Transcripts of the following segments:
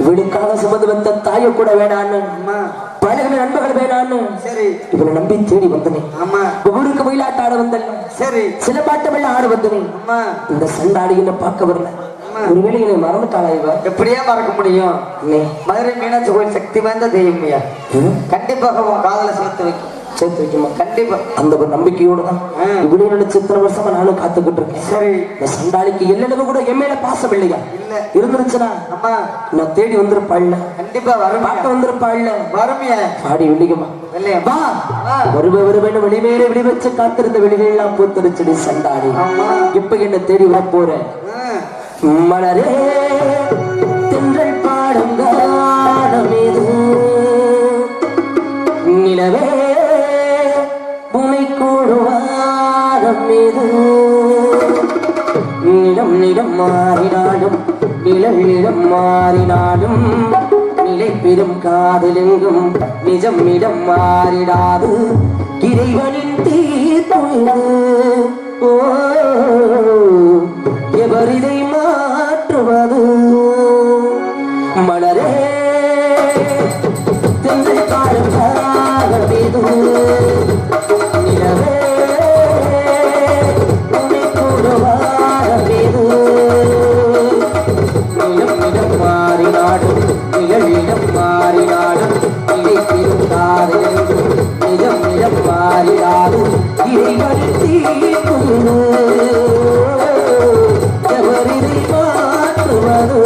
விடுக்கால சுமந்து வந்த தாய கூட வேணான்னு பழகின நண்பர்கள் வேணான்னு சரி இவனை நம்பி தேடி வந்தனே ஊருக்கு மயிலாட்ட ஆட வந்தேன் சரி சில பாட்டமெல்லாம் ஆட வந்தனே இந்த சண்டாடி என்ன பார்க்க வரல ஒருவேளை என்னை மறந்துட்டாளா இவ எப்படியா மறக்க முடியும் மதுரை மீனாட்சி கோயில் சக்தி வாய்ந்த தெய்வமையா கண்டிப்பாக காதல சேர்த்து வைக்குமா கண்டிப்பா அந்த ஒரு நம்பிக்கையோடு தான் இவ்வளவு நினைச்சு இத்தனை வருஷமா நானும் காத்துக்கிட்டு இருக்கேன் சரி இந்த சண்டாளிக்கு எல்லளவு கூட என் மேல பாசம் இல்லையா இல்ல இருந்துருச்சுன்னா அம்மா நான் தேடி வந்திருப்பாள்ல கண்டிப்பா பார்க்க வந்திருப்பாள்ல வறுமையா பாடி விழிக்குமா இல்லையா வா வருவேன்னு வெளிமேலே விழி வச்சு காத்திருந்த வெளிகள் எல்லாம் பூத்தரிச்சடி சண்டாளி இப்ப என்ன தேடி வர போறேன் மலரே தென்றல் பாடும் காலமேது நிலவே நிலம் நிலம் மாறினாலும் நிழல் நிலம் மாறினாலும் நிலை பெறும் காதலெங்கும் நிஜம் இடம் மாறிடாது இறைவனின் தீர்ப்பு எவரிதை மாற்றுவது மலரே தென்றல் காலம் காலமேது நிலவே மாறினாடும் நிகழிடம் மாறினாடும் நிலை பெருந்தாரும் நிஜம் நிலம் மாறினாடும் இறைவன் தீர்ப்பு எவரிதை மாற்றுவது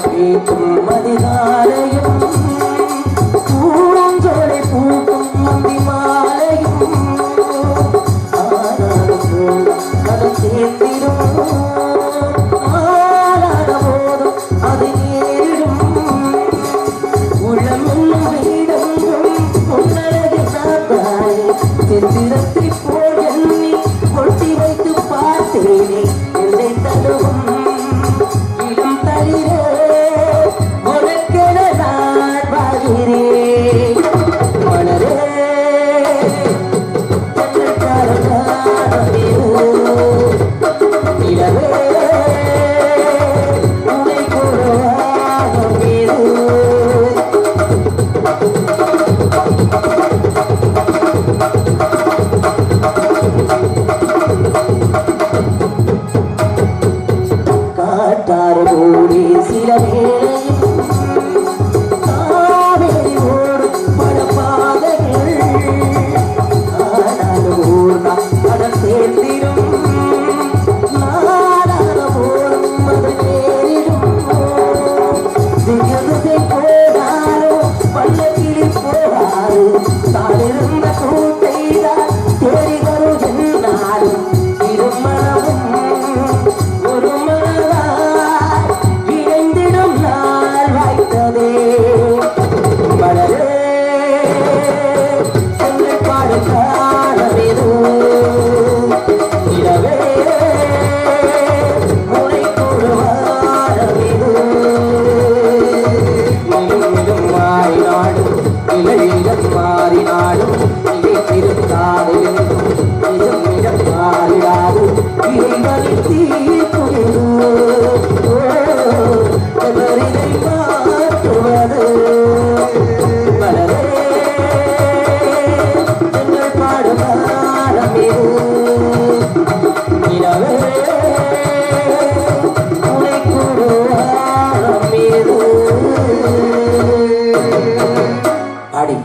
பேக்கும் மதிகாலையும் பூஞ்சோலை பூக்கும் மந்தி மாலையும் அதை சேர்த்திடும் ஆளாட போதும் அது நேரிடும் உள்ளம் என்னும் வீடெங்கும் உன்னழகு சாத்தாய் சித்திரத்தை போல் எண்ணி கொட்டி வைத்து பார்த்தேனே என்னை தருவும் இடம் தளிர They மாறினாடும் இளையிடம் மாறினாடும் திருத்தாரிலும் நிஜம் மாறிடாது இறைவனை தீர்ப்புவது மாற்றுவது மலரே எங்கள் பாடுமாறமே நிலவே உனை கூடுவாரமேது ஆடி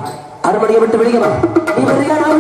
அறுபடியை விட்டு வெளியே வா நீ வருகிறானா